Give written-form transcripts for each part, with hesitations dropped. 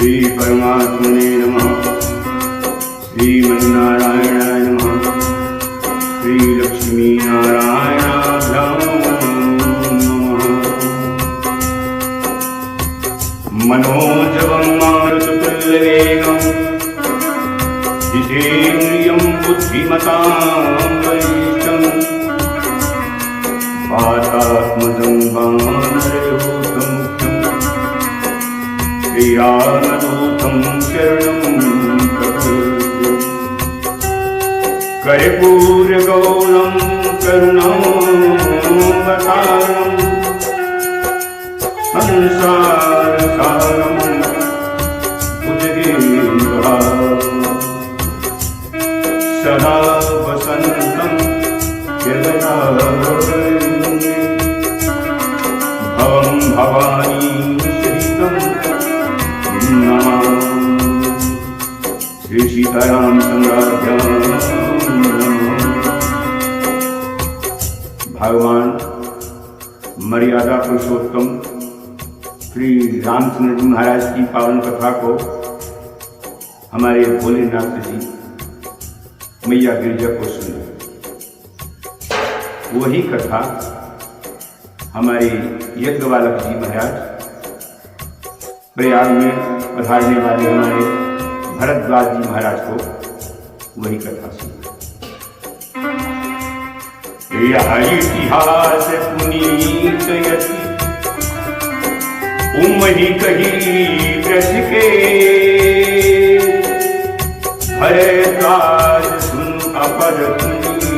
श्री परमात्मने नमः। श्रीमन्नारायणाय नमः। श्री लक्ष्मी नारायणाभ्यां नमः। मनोजवं मारुततुल्यवेगं जितेन्द्रियं बुद्धिमतां वरिष्ठं वातात्मजं वानरयूथं श्रीरामदूतं शरणं प्रपद्ये। कर्पूरगौरं करुणावतारं संसारसारं भुजगेन्द्रहारं सदा वसन्तं हृदयारविन्दे। भवं भवानी सहितं नमामि। श्री सीताराम संगाभ्यां भगवान मर्यादा पुरुषोत्तम श्री रामचंद्र जी महाराज की पावन कथा को हमारे भोलेनाथ जी मैया गिरिजा को सुना। वही कथा हमारे यज्ञवालक जी महाराज प्रयाग में पधारने वाले हमारे भरद्वाज जी महाराज को वही कथा सुना। यह इतिहास पुनीत यति उमहि कही व्रत के। भरद्वाज सुन अपर पुनि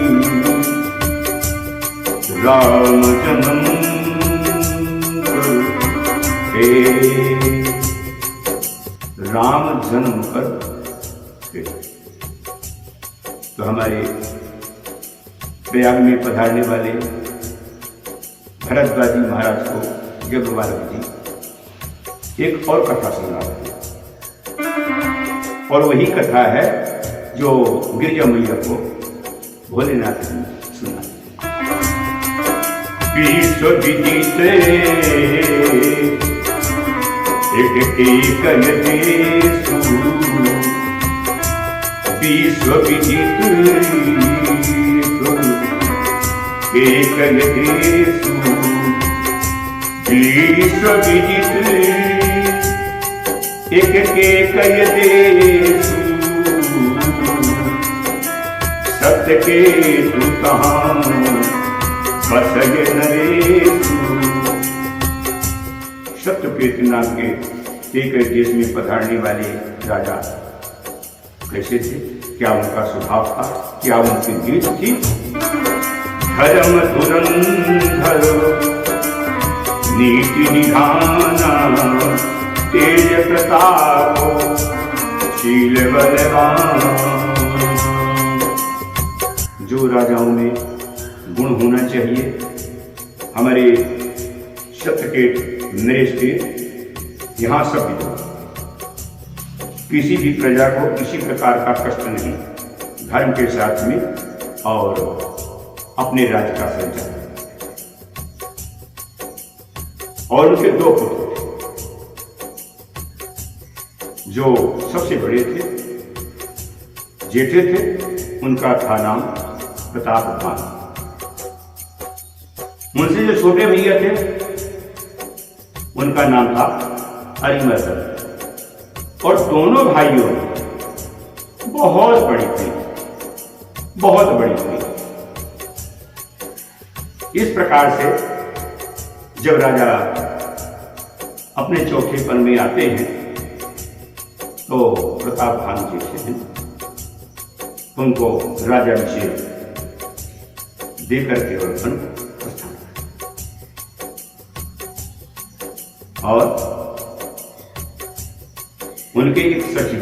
राम जन्म के। राम जन्म पर तो हमारे प्रयाग में पधारने वाले भरद्वाज जी महाराज को यज्ञवालक जी एक और कथा सुना रहे हैं। और वही कथा है जो गिरिजा मैया को भोलेनाथ जी ने सुना। विश्व विदित एक देशु विश्व विदित एक देशु विश्व विदित एक देशु सत्य के तू कहाँ बसगे नरेशु। सत्यपेत नाम के एक देश में पधारने वाले राजा कैसे थे, क्या उनका स्वभाव था, क्या उनकी नीति थी। धर्म धुरंधर नीति निधाना तेज प्रताप शील बलवान। जो राजाओं में गुण होना चाहिए हमारे सत्यकेत नरेश के यहाँ सब विद्यमान। किसी भी प्रजा को किसी प्रकार का कष्ट नहीं, धर्म के साथ में और अपने राज्य का संचालन। और उनके दो पुत्र जो सबसे बड़े थे, जेठे थे, उनका था नाम प्रतापभान। उनसे जो छोटे भैया थे उनका नाम था अरिमर्दन। और दोनों भाइयों बहुत बड़ी थी, बहुत बड़ी थी। इस प्रकार से जब राजा अपने चौथेपन में आते हैं तो प्रतापभान जी से उनको राजाभिषेक देकर केवल प्रस्थान। और उनके एक सचिव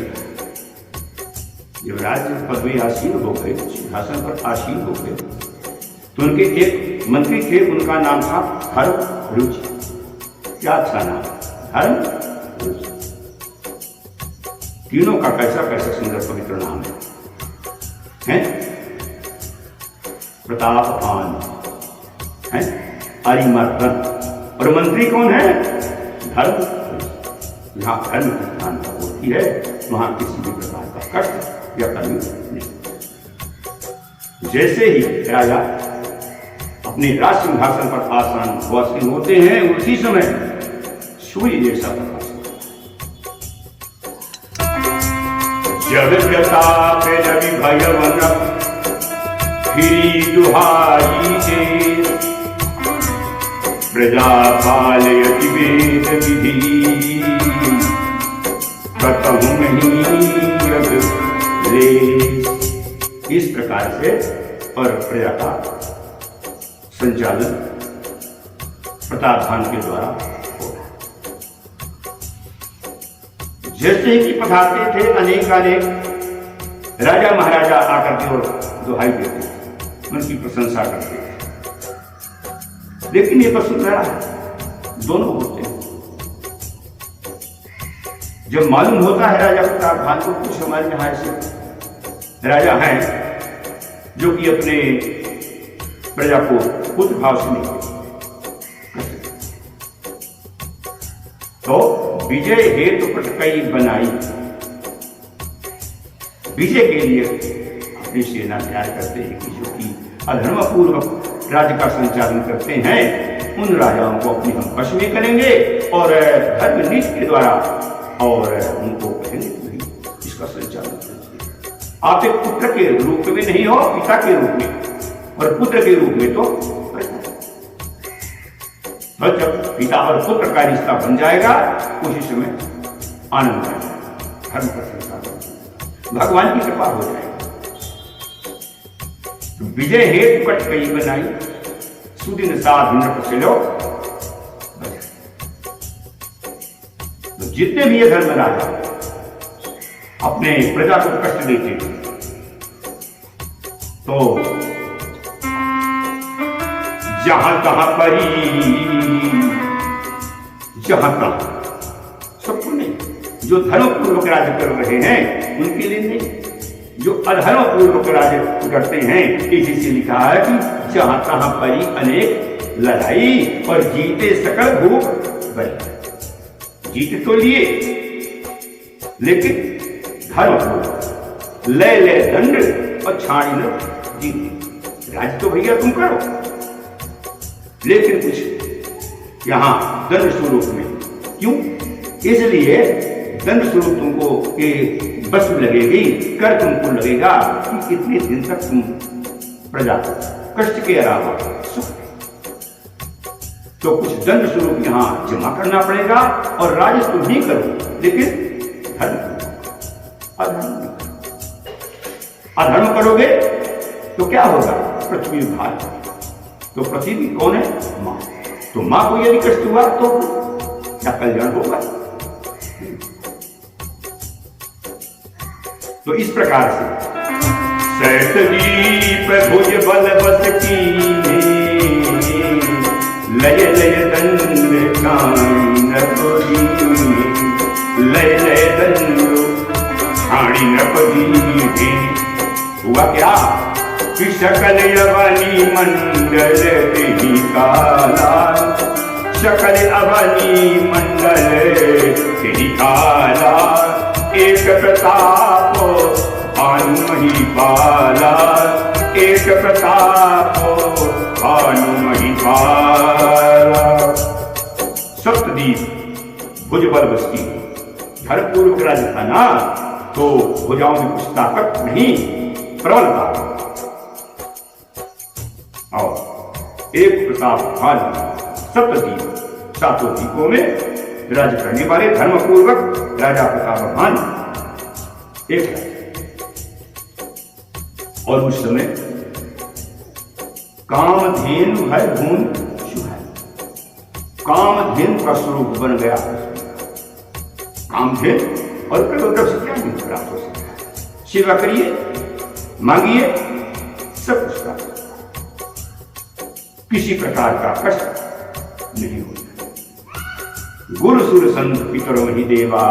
जब राज्य पद में आसीन हो गए, सिंहासन पर आसीन हो गए, तो उनके एक मंत्री थे, उनका नाम था धर्म रुचि। क्या अच्छा नाम, धर्म रुचि। तीनों का कैसा कैसा सुंदर पवित्र नाम है? प्रतापभान है, अरिमर्दन। और मंत्री कौन है? धर्म। यहाँ धर्म की प्रधानता होती है वहां किसी भी प्रकार का कष्ट या कमी नहीं। जैसे ही राजा अपने राज सिंहासन पर आसीन होते हैं उसी समय सूर्य जैसा प्रकाश जब प्रताप रवि भयवन फिरी दुहाई दे प्रजा पालयति वेद विधि कतहु नहीं ले। इस प्रकार से और प्रजा का संचालन प्रतापधान के द्वारा हो रहा। जैसे ही पधारते थे अनेक राजा महाराजा आकर के और दुहाई देते थे, उनकी प्रशंसा करते थे। लेकिन ये वसुंधरा दोनों होते हैं। जब मालूम होता है राजा प्रतापधान को कुछ हमारे यहां ऐसे राजा हैं जो कि अपने प्रजा को पुत्र भाव से नहीं, तो विजय हेतु पटकई बनाई, विजय के लिए अपनी सेना तैयार करते हैं कि जो कि अधर्मपूर्वक राज्य का संचालन करते हैं उन राजाओं को अपने हम वश में करेंगे और धर्म नीति के द्वारा और उनको कहेंगे इसका संचालन करेंगे। आप एक पुत्र के रूप में नहीं हो, पिता के रूप में, और पुत्र के रूप में तो जब पिता और पुत्र का रिश्ता बन जाएगा उसी समय आनंद आएगा, धर्म का संचालन भगवान की कृपा हो जाएगी। तो विजय हेतु पटकई बनाई सुदिन साध नृप चलो। तो जितने भी ये धर्म राजा अपने प्रजा को कष्ट देते थे तो जहां तहां परी, जहां तहां सबको नहीं, जो धर्मपूर्वक राज्य कर रहे हैं उनके लिए नहीं, जो अधर्मपूर्वक राज्य करते हैं इसी से लिखा है कि जहां तहां परी अनेक लड़ाई और जीते सकल भूख बड़ी। जीत तो लिए लेकिन धर्मपूर्वक ले ले दंड और छाड़ी न जीत। राज्य तो भैया तुम करो, लेकिन कुछ यहां दंड स्वरूप में क्यों? इसलिए दंड स्वरूप तुमको ये बस लगेगी, कर तुमको लगेगा कि इतने दिन तक तुम प्रजा कष्ट के अलावा सुख, तो कुछ दंड स्वरूप यहां जमा करना पड़ेगा और राज्य तुम ही करो, लेकिन अधर्म करोगे तो क्या होगा? पृथ्वी भार। तो पृथ्वी कौन है? मां। तो मां को यदि कष्ट हुआ तो क्या कल्याण होगा? तो इस प्रकार से सहस्रदीप भुज बल बस की लय लय दंड लय लय दंड छाणी नपदी। हुआ क्या कि सकल अवनी मंडल तेहि काला, सकल अवनी मंडल तेहि काला, एक प्रताप भानु महिपाला, एक प्रताप भानु महिपाला। सप्तदीप भुज बल बस्ती, धर्मपूर्वक राज्य था ना, तो भुजाओं में कुछ ताकत नहीं, प्रबलता। और एक प्रताप भानु, सप्तदीप, सातों दीपों में राज्य करने वाले धर्मपूर्वक राजा प्रतापभान एक है। और उस समय कामधेनु है भून सुहाय, कामधेनु का स्वरूप बन गया। कामधेनु और प्रलोभन से क्या नहीं प्राप्त हो सकता? सेवा करिए, मांगिए, सब कुछ प्राप्त, किसी प्रकार का कष्ट नहीं होता। गुरु सुर संत पितर वही देवा,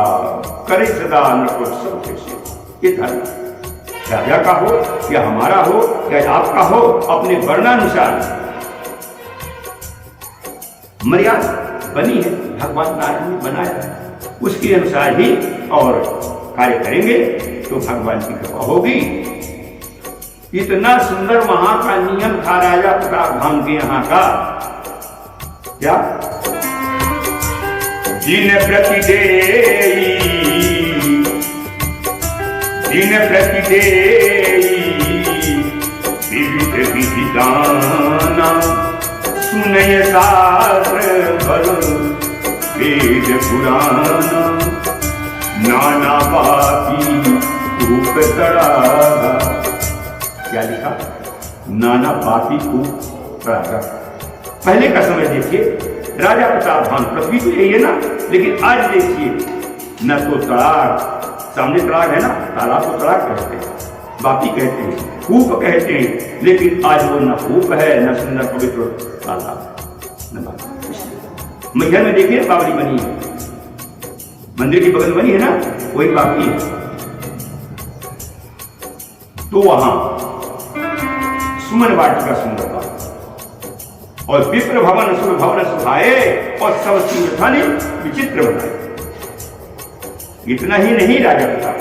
करे सदा नृपोत्सव से। ये धर्म राजा का हो या हमारा हो या आपका हो, अपने वर्णानुसार मर्यादा बनी है, भगवान नारायण ने बनाया है, उसके अनुसार ही और कार्य करेंगे तो भगवान की कृपा होगी। इतना सुंदर वहां का नियम था राजा प्रतापधाम के यहाँ का, क्या दिन प्रति विविध विधि गाना सुनय शास्त्र भर वेद पुराना नाना पापी रूप तड़ागा। क्या लिखा? नाना पापी रूप तड़ागा। पहले का समय देखिए, राजा प्रतापधाम पृथ्वी तो यही है ना, लेकिन आज देखिए न तो तड़ाग, सामने तड़ाग है ना, तालाब को तड़ाग कहते हैं, बापी कहते हैं, कूप कहते हैं, लेकिन आज वो न कूप है न सुंदर पवित्र तालाब न बापी। मैहर में देखिए बावली बनी है, मंदिर की बगल बनी है ना, वही बापी है। तो वहां सुमन वाटिका सुंदरता और विप्र भवन सुर भवन सुखाए और सब तीर्थानी विचित्र बनाए। इतना ही नहीं राजा प्रताप